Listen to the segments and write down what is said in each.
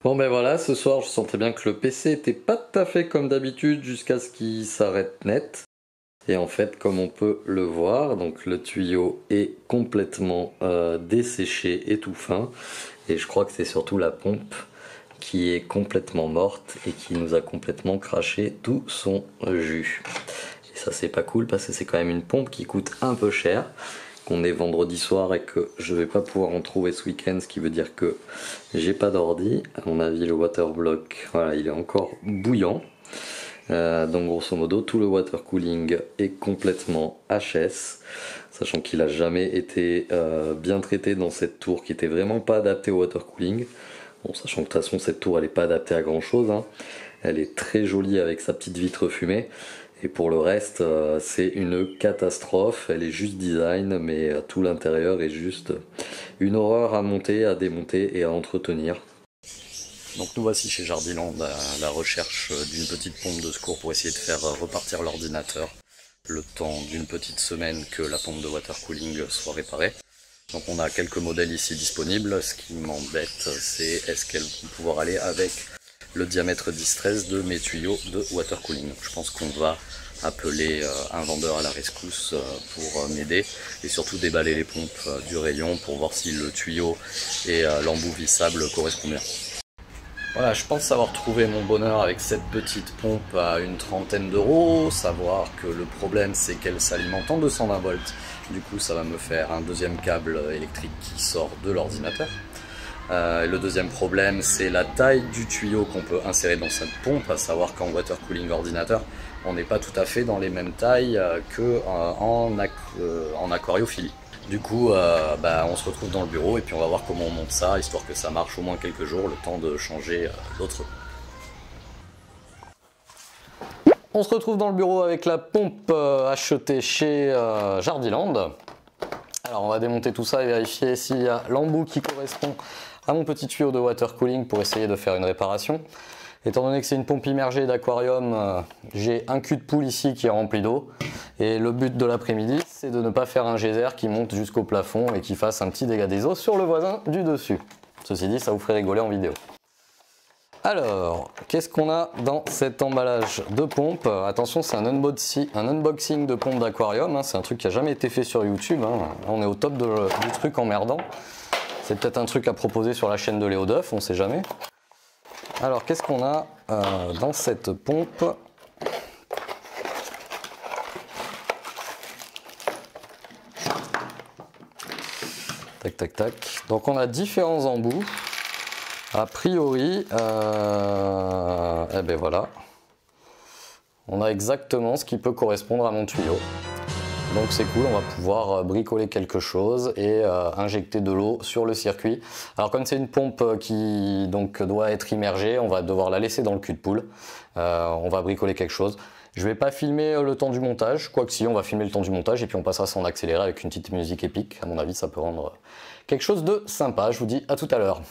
Bon ben voilà, ce soir je sentais bien que le PC était pas tout à fait comme d'habitude jusqu'à ce qu'il s'arrête net. Et en fait, comme on peut le voir, donc le tuyau est complètement desséché et tout fin. Et je crois que c'est surtout la pompe qui est complètement morte et qui nous a complètement craché tout son jus. Et ça c'est pas cool parce que c'est quand même une pompe qui coûte un peu cher, qu'on est vendredi soir et que je vais pas pouvoir en trouver ce week-end, ce qui veut dire que j'ai pas d'ordi. À mon avis le waterblock, voilà, il est encore bouillant. Donc grosso modo tout le water cooling est complètement HS, sachant qu'il a jamais été bien traité dans cette tour qui était vraiment pas adaptée au water cooling. Bon, sachant que de toute façon cette tour elle est pas adaptée à grand chose, hein. Elle est très jolie avec sa petite vitre fumée. Et pour le reste, c'est une catastrophe. Elle est juste design, mais tout l'intérieur est juste une horreur à monter, à démonter et à entretenir. Donc nous voici chez Jardiland à la recherche d'une petite pompe de secours pour essayer de faire repartir l'ordinateur le temps d'une petite semaine que la pompe de water cooling soit réparée. Donc on a quelques modèles ici disponibles. Ce qui m'embête, c'est est-ce qu'elles vont pouvoir aller avec le diamètre 10-13 de mes tuyaux de water cooling. Je pense qu'on va appeler un vendeur à la rescousse pour m'aider et surtout déballer les pompes du rayon pour voir si le tuyau et l'embout vissable correspondent bien. Voilà, je pense avoir trouvé mon bonheur avec cette petite pompe à une trentaine d'euros. Savoir que le problème c'est qu'elle s'alimente en 220 volts. Du coup ça va me faire un deuxième câble électrique qui sort de l'ordinateur. Le deuxième problème c'est la taille du tuyau qu'on peut insérer dans cette pompe, à savoir qu'en water cooling ordinateur on n'est pas tout à fait dans les mêmes tailles qu'en aquariophilie. Du coup on se retrouve dans le bureau et puis on va voir comment on monte ça, histoire que ça marche au moins quelques jours, le temps de changer l'autre. On se retrouve dans le bureau avec la pompe achetée chez Jardiland. Alors on va démonter tout ça et vérifier s'il y a l'embout qui correspond à mon petit tuyau de water cooling pour essayer de faire une réparation. Étant donné que c'est une pompe immergée d'aquarium, j'ai un cul de poule ici qui est rempli d'eau. Et le but de l'après-midi, c'est de ne pas faire un geyser qui monte jusqu'au plafond et qui fasse un petit dégât des eaux sur le voisin du dessus. Ceci dit, ça vous ferait rigoler en vidéo. Alors, qu'est-ce qu'on a dans cet emballage de pompe? Attention, c'est un unboxing de pompe d'aquarium, hein. C'est un truc qui n'a jamais été fait sur YouTube, hein. On est au top du truc emmerdant. C'est peut-être un truc à proposer sur la chaîne de Léo Duff, on sait jamais. Alors, qu'est-ce qu'on a dans cette pompe? Tac, tac, tac. Donc, on a différents embouts. A priori, eh ben voilà. On a exactement ce qui peut correspondre à mon tuyau. Donc c'est cool, on va pouvoir bricoler quelque chose et injecter de l'eau sur le circuit. Alors comme c'est une pompe qui donc doit être immergée, on va devoir la laisser dans le cul de poule. On va bricoler quelque chose. Je vais pas filmer le temps du montage, quoique si, on va filmer le temps du montage et puis on passera ça en accéléré avec une petite musique épique. À mon avis, ça peut rendre quelque chose de sympa. Je vous dis à tout à l'heure.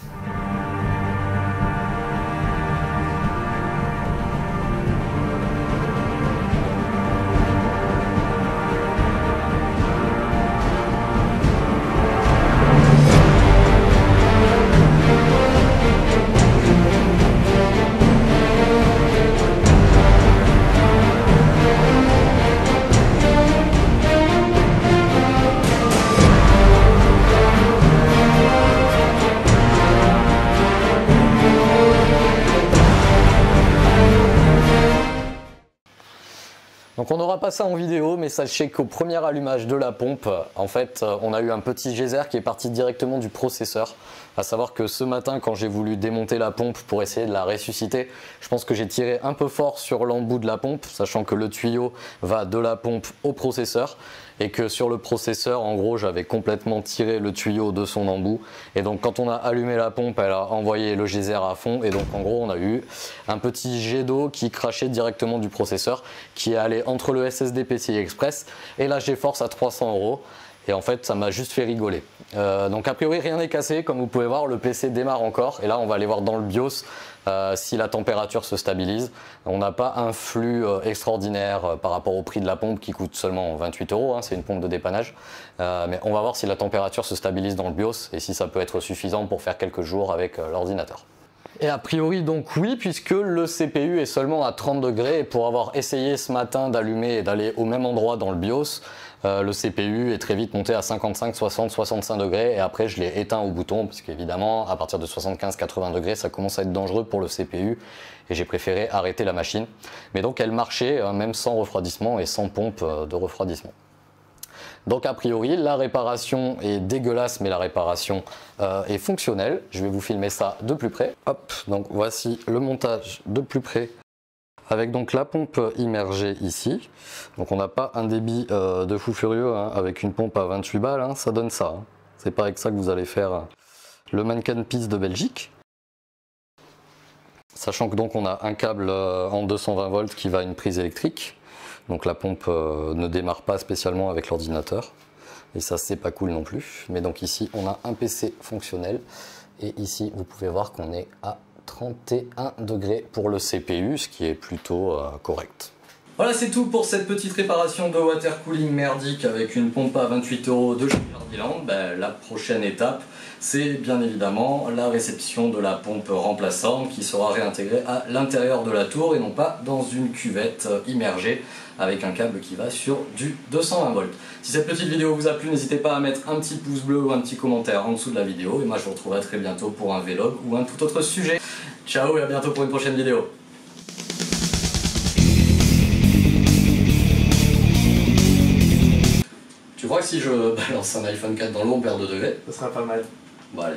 Donc on n'aura pas ça en vidéo, mais sachez qu'au premier allumage de la pompe, en fait, on a eu un petit geyser qui est parti directement du processeur. À savoir que ce matin, quand j'ai voulu démonter la pompe pour essayer de la ressusciter, je pense que j'ai tiré un peu fort sur l'embout de la pompe, sachant que le tuyau va de la pompe au processeur. Et que sur le processeur, en gros, j'avais complètement tiré le tuyau de son embout. Et donc quand on a allumé la pompe, elle a envoyé le geyser à fond. Et donc en gros, on a eu un petit jet d'eau qui crachait directement du processeur, qui est allé entre le SSD PCI Express et la GeForce à 300 €. Et en fait, ça m'a juste fait rigoler. Donc a priori, rien n'est cassé. Comme vous pouvez voir, le PC démarre encore. Et là, on va aller voir dans le BIOS si la température se stabilise. On n'a pas un flux extraordinaire par rapport au prix de la pompe qui coûte seulement 28 €. Hein, c'est une pompe de dépannage. Mais on va voir si la température se stabilise dans le BIOS et si ça peut être suffisant pour faire quelques jours avec l'ordinateur. Et a priori donc oui, puisque le CPU est seulement à 30 degrés et pour avoir essayé ce matin d'allumer et d'aller au même endroit dans le BIOS, le CPU est très vite monté à 55, 60, 65 degrés et après je l'ai éteint au bouton parce qu'évidemment à partir de 75, 80 degrés ça commence à être dangereux pour le CPU et j'ai préféré arrêter la machine. Mais donc elle marchait même sans refroidissement et sans pompe de refroidissement. Donc a priori la réparation est dégueulasse mais la réparation est fonctionnelle. Je vais vous filmer ça de plus près. Hop, donc voici le montage de plus près avec donc la pompe immergée ici. Donc on n'a pas un débit de fou furieux hein, avec une pompe à 28 balles, hein, ça donne ça. Hein. C'est pas avec ça que vous allez faire le Mannequin Peace de Belgique. Sachant que donc on a un câble en 220 volts qui va à une prise électrique. Donc la pompe ne démarre pas spécialement avec l'ordinateur. Et ça c'est pas cool non plus. Mais donc ici on a un PC fonctionnel. Et ici vous pouvez voir qu'on est à 31 degrés pour le CPU, ce qui est plutôt correct. Voilà, c'est tout pour cette petite réparation de water cooling merdique avec une pompe à 28 € de chez Jardiland. La prochaine étape, c'est bien évidemment la réception de la pompe remplaçante qui sera réintégrée à l'intérieur de la tour et non pas dans une cuvette immergée avec un câble qui va sur du 220 volts. Si cette petite vidéo vous a plu, n'hésitez pas à mettre un petit pouce bleu ou un petit commentaire en dessous de la vidéo et moi je vous retrouverai très bientôt pour un vlog ou un tout autre sujet. Ciao et à bientôt pour une prochaine vidéo. Tu crois que si je balance un iPhone 4 dans l'eau, on perd 2 degrés? Ça sera pas mal. Bon allez.